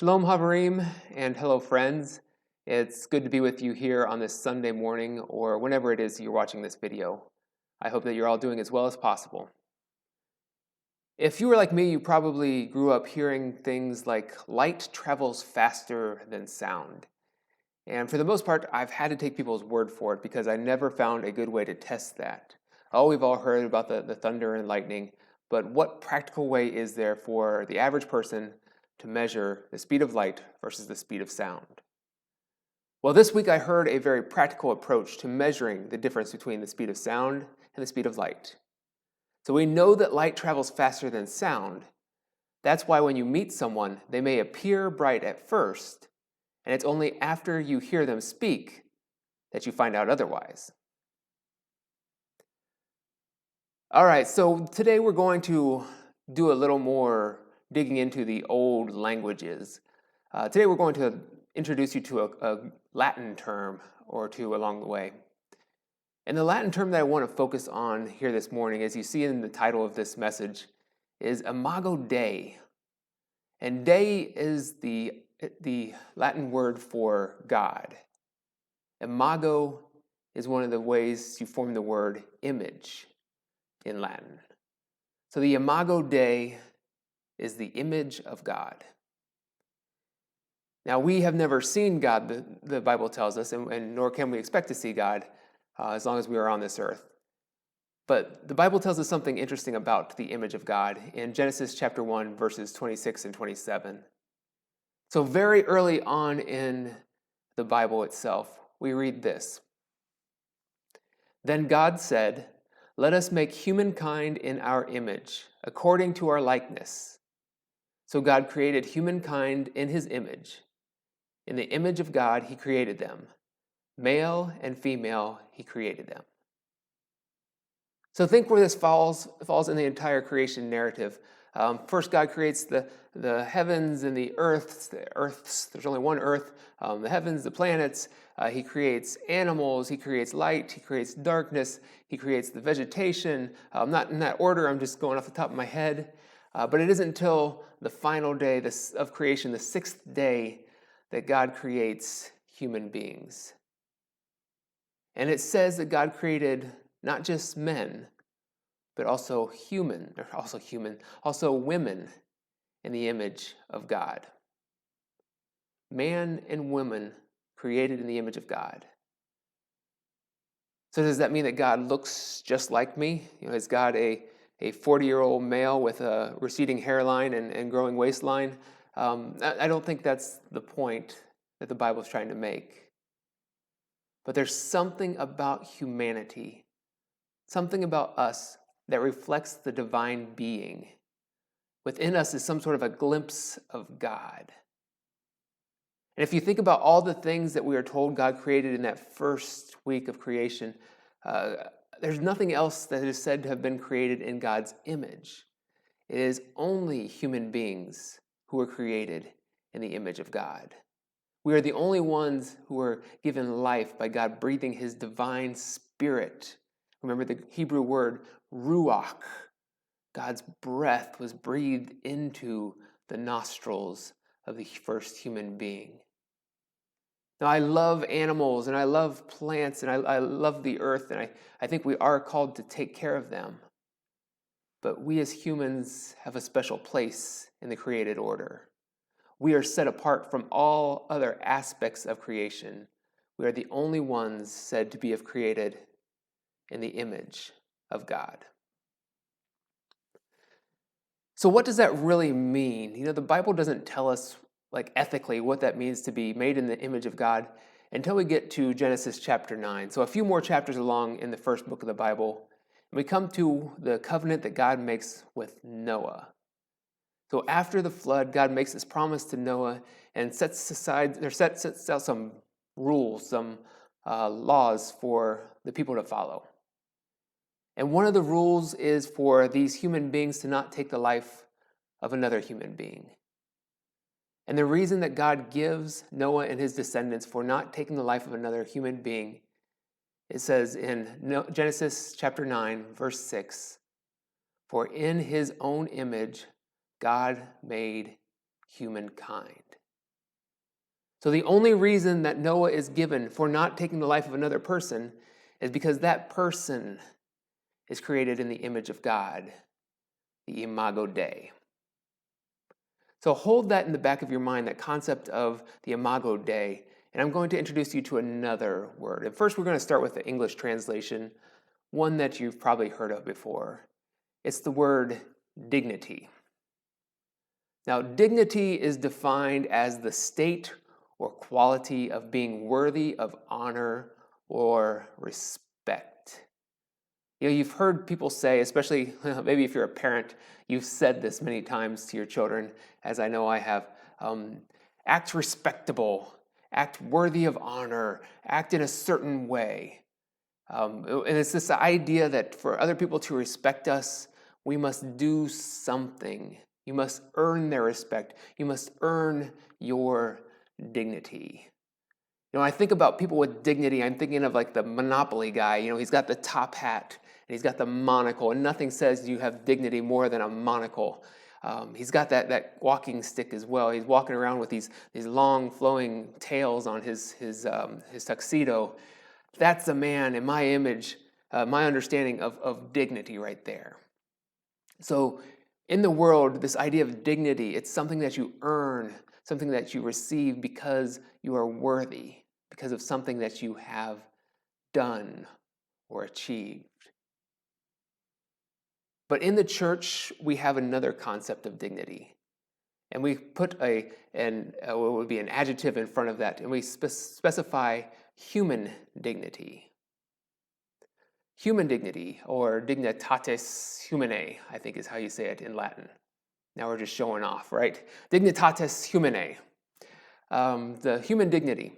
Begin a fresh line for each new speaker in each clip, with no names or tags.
Shalom Havarim and hello friends. It's good to be with you here on this Sunday morning or whenever it is you're watching this video. I hope that you're all doing as well as possible. If you were like me, you probably grew up hearing things like light travels faster than sound. And for the most part, I've had to take people's word for it because I never found a good way to test that. Oh, we've all heard about the thunder and lightning, but what practical way is there for the average person to measure the speed of light versus the speed of sound? Well, this week I heard a very practical approach to measuring the difference between the speed of sound and the speed of light. So we know that light travels faster than sound. That's why when you meet someone, they may appear bright at first, and it's only after you hear them speak that you find out otherwise. All right, so today we're going to do a little more digging into the old languages. Today we're going to introduce you to a Latin term or two along the way. And the Latin term that I want to focus on here this morning, as you see in the title of this message, is Imago Dei. And Dei is the Latin word for God. Imago is one of the ways you form the word image in Latin. So the Imago Dei is the image of God. Now, we have never seen God, the Bible tells us, and nor can we expect to see God as long as we are on this earth. But the Bible tells us something interesting about the image of God in Genesis chapter 1, verses 26 and 27. So very early on in the Bible itself, we read this. Then God said, "Let us make humankind in our image, according to our likeness." So God created humankind in his image. In the image of God, he created them. Male and female, he created them. So think where this falls in the entire creation narrative. First, God creates the heavens and the earths. There's only one earth. The heavens, the planets. He creates animals. He creates light. He creates darkness. He creates the vegetation. Not in that order. I'm just going off the top of my head. But it isn't until the final day of creation, the sixth day, that God creates human beings. And it says that God created not just men, but also women in the image of God. Man and woman created in the image of God. So does that mean that God looks just like me? Is God a 40-year-old male with a receding hairline and growing waistline? I don't think that's the point that the Bible is trying to make. But there's something about humanity, something about us that reflects the divine being. Within us is some sort of a glimpse of God. And if you think about all the things that we are told God created in that first week of creation, there's nothing else that is said to have been created in God's image. It is only human beings who were created in the image of God. We are the only ones who were given life by God breathing his divine spirit. Remember the Hebrew word ruach. God's breath was breathed into the nostrils of the first human being. Now, I love animals and I love plants and I love the earth, and I think we are called to take care of them. But we as humans have a special place in the created order. We are set apart from all other aspects of creation. We are the only ones said to be created in the image of God. So what does that really mean? The Bible doesn't tell us ethically what that means to be made in the image of God until we get to Genesis chapter 9. So a few more chapters along in the first book of the Bible, and we come to the covenant that God makes with Noah. So after the flood, God makes this promise to Noah and sets out some rules, some laws for the people to follow. And one of the rules is for these human beings to not take the life of another human being. And the reason that God gives Noah and his descendants for not taking the life of another human being, it says in Genesis chapter 9, verse 6, "For in his own image God made humankind." So the only reason that Noah is given for not taking the life of another person is because that person is created in the image of God, the Imago Dei. So hold that in the back of your mind, that concept of the Imago Dei, and I'm going to introduce you to another word. And first we're going to start with the English translation, one that you've probably heard of before. It's the word dignity. Now, dignity is defined as the state or quality of being worthy of honor or respect. You've heard people say, especially maybe if you're a parent, you've said this many times to your children, as I know I have, act respectable, act worthy of honor, act in a certain way. And it's this idea that for other people to respect us, we must do something. You must earn their respect. You must earn your dignity. I think about people with dignity. I'm thinking of like the Monopoly guy. He's got the top hat and he's got the monocle, and nothing says you have dignity more than a monocle. He's got that walking stick as well. He's walking around with these long flowing tails on his tuxedo. That's a man in my image, my understanding of dignity right there. So in the world, this idea of dignity, it's something that you earn, something that you receive because you are worthy, because of something that you have done or achieved. But in the church, we have another concept of dignity. And we put what would be an adjective in front of that, and we specify human dignity. Human dignity, or dignitatis humanae, I think is how you say it in Latin. Now we're just showing off, right? Dignitatis humanae, the human dignity.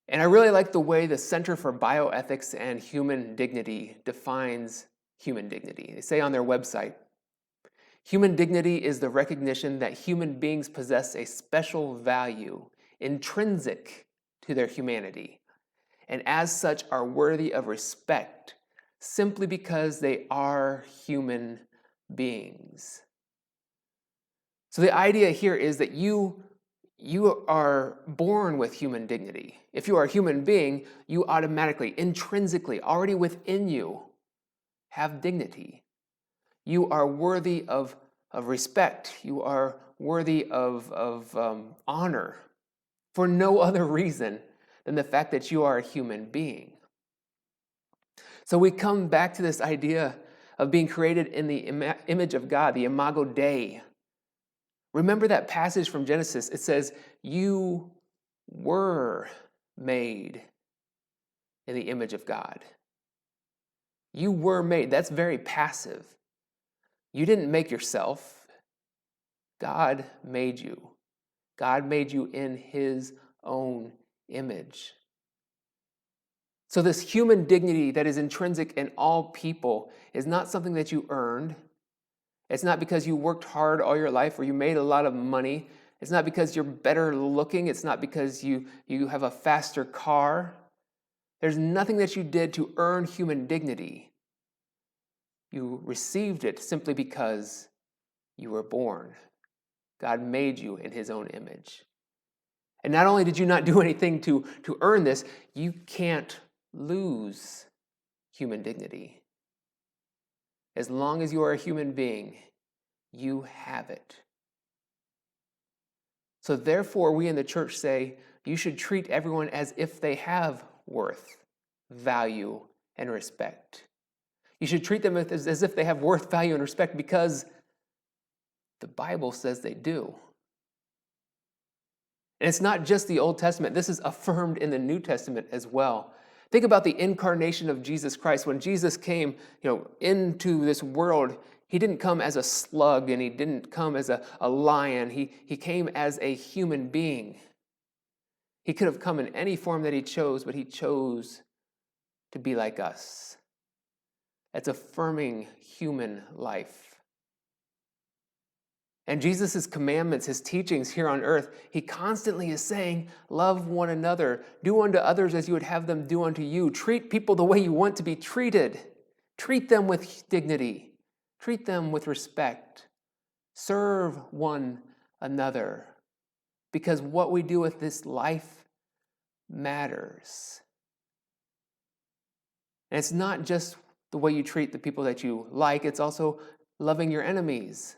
And I really like the way the Center for Bioethics and Human Dignity defines human dignity. They say on their website, human dignity is the recognition that human beings possess a special value intrinsic to their humanity, and as such are worthy of respect simply because they are human beings. So the idea here is that you are born with human dignity. If you are a human being, you automatically, intrinsically, already within you, have dignity. You are worthy of respect. You are worthy of honor for no other reason than the fact that you are a human being. So we come back to this idea of being created in the image of God, the Imago Dei. Remember that passage from Genesis. It says, you were made in the image of God. You were made. That's very passive. You didn't make yourself. God made you. God made you in his own image. So this human dignity that is intrinsic in all people is not something that you earned. It's not because you worked hard all your life or you made a lot of money. It's not because you're better looking. It's not because you have a faster car. There's nothing that you did to earn human dignity. You received it simply because you were born. God made you in his own image. And not only did you not do anything to earn this, you can't lose human dignity. As long as you are a human being, you have it. So therefore, we in the church say you should treat everyone as if they have worth, value, and respect. You should treat them as if they have worth, value, and respect because the Bible says they do. And it's not just the Old Testament. This is affirmed in the New Testament as well. Think about the incarnation of Jesus Christ. When Jesus came, into this world, he didn't come as a slug and he didn't come as a lion. He came as a human being. He could have come in any form that he chose, but he chose to be like us. That's affirming human life. And Jesus' commandments, his teachings here on earth, he constantly is saying, love one another, do unto others as you would have them do unto you. Treat people the way you want to be treated. Treat them with dignity. Treat them with respect. Serve one another. because what we do with this life matters. And it's not just the way you treat the people that you like, it's also loving your enemies.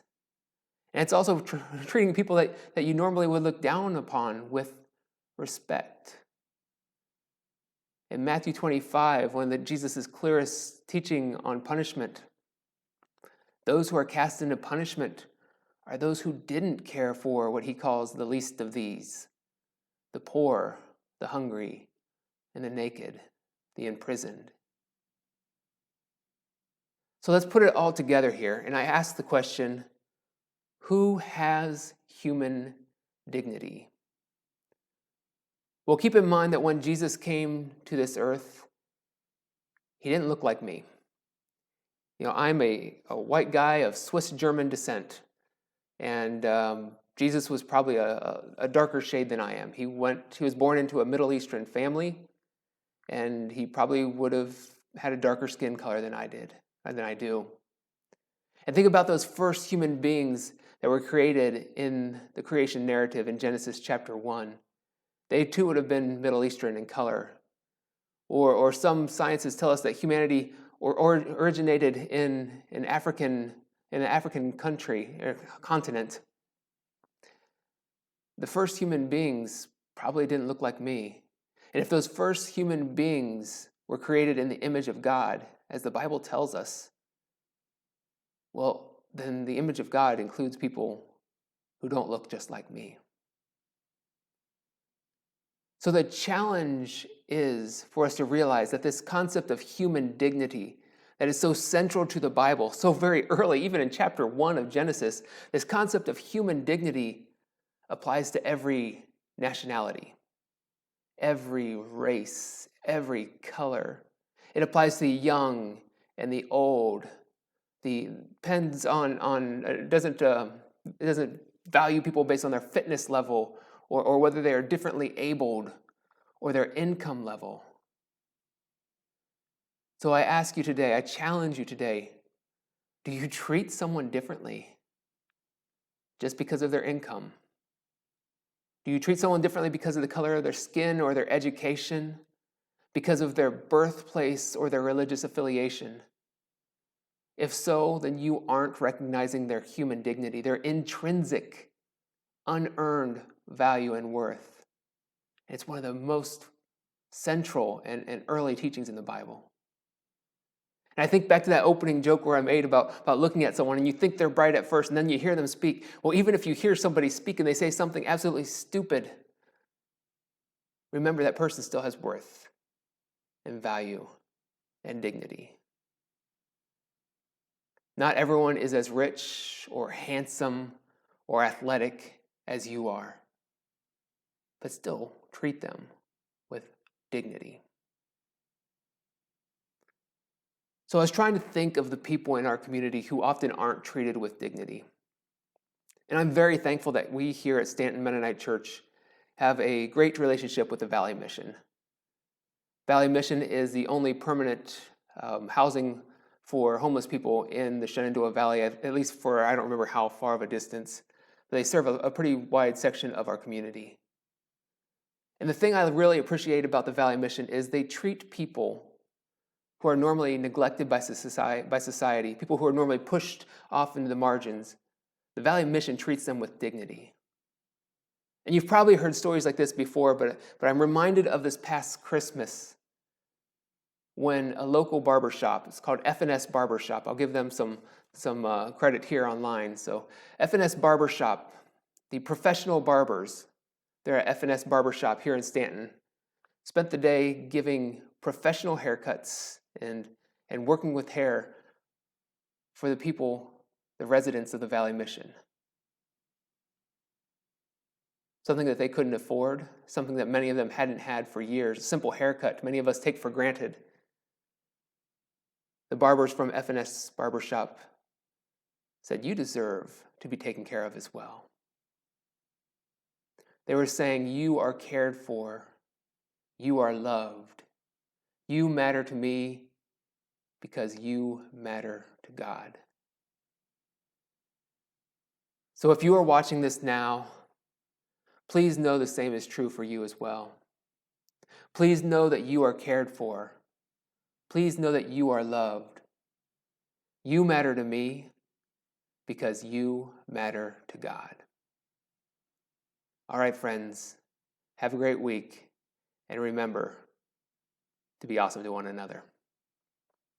And it's also treating people that you normally would look down upon with respect. In Matthew 25, one of Jesus' clearest teaching on punishment, those who are cast into punishment are those who didn't care for what he calls the least of these, the poor, the hungry, and the naked, the imprisoned. So let's put it all together here, and I ask the question, who has human dignity? Well, keep in mind that when Jesus came to this earth, he didn't look like me. I'm a white guy of Swiss-German descent, and Jesus was probably a darker shade than I am. He was born into a Middle Eastern family, and he probably would have had a darker skin color than I do. And think about those first human beings that were created in the creation narrative in Genesis chapter 1. They too would have been Middle Eastern in color. Or some sciences tell us that humanity originated in an African country or continent. The first human beings probably didn't look like me. And if those first human beings were created in the image of God, as the Bible tells us, well, then the image of God includes people who don't look just like me. So the challenge is for us to realize that this concept of human dignity that is so central to the Bible, so very early, even in chapter 1 of Genesis, this concept of human dignity applies to every nationality, every race, every color. It applies to the young and the old. It doesn't value people based on their fitness level or whether they are differently abled or their income level. So I ask you today, I challenge you today, do you treat someone differently just because of their income? Do you treat someone differently because of the color of their skin or their education, because of their birthplace or their religious affiliation? If so, then you aren't recognizing their human dignity, their intrinsic, unearned value and worth. It's one of the most central and early teachings in the Bible. And I think back to that opening joke where I made about looking at someone and you think they're bright at first and then you hear them speak. Well, even if you hear somebody speak and they say something absolutely stupid, remember that person still has worth and value and dignity. Not everyone is as rich or handsome or athletic as you are, but still treat them with dignity. So I was trying to think of the people in our community who often aren't treated with dignity. And I'm very thankful that we here at Stanton Mennonite Church have a great relationship with the Valley Mission. Valley Mission is the only permanent housing for homeless people in the Shenandoah Valley, at least for I don't remember how far of a distance. They serve a pretty wide section of our community. And the thing I really appreciate about the Valley Mission is they treat people who are normally neglected by society, people who are normally pushed off into the margins. The Valley Mission treats them with dignity. And you've probably heard stories like this before, but I'm reminded of this past Christmas when a local barbershop, it's called F&S Barbershop. I'll give them some credit here online. So F&S Barbershop, the professional barbers, they're at F&S Barbershop here in Stanton, spent the day giving professional haircuts and working with hair for the people, the residents of the Valley Mission. Something that they couldn't afford, something that many of them hadn't had for years, a simple haircut many of us take for granted. The barbers from F&S Barbershop said, "You deserve to be taken care of as well." They were saying, "You are cared for. You are loved. You matter to me because you matter to God." So if you are watching this now, Please know the same is true for you as well. Please know that you are cared for. Please know that you are loved. You matter to me because you matter to God. All right, friends, have a great week, and remember to be awesome to one another.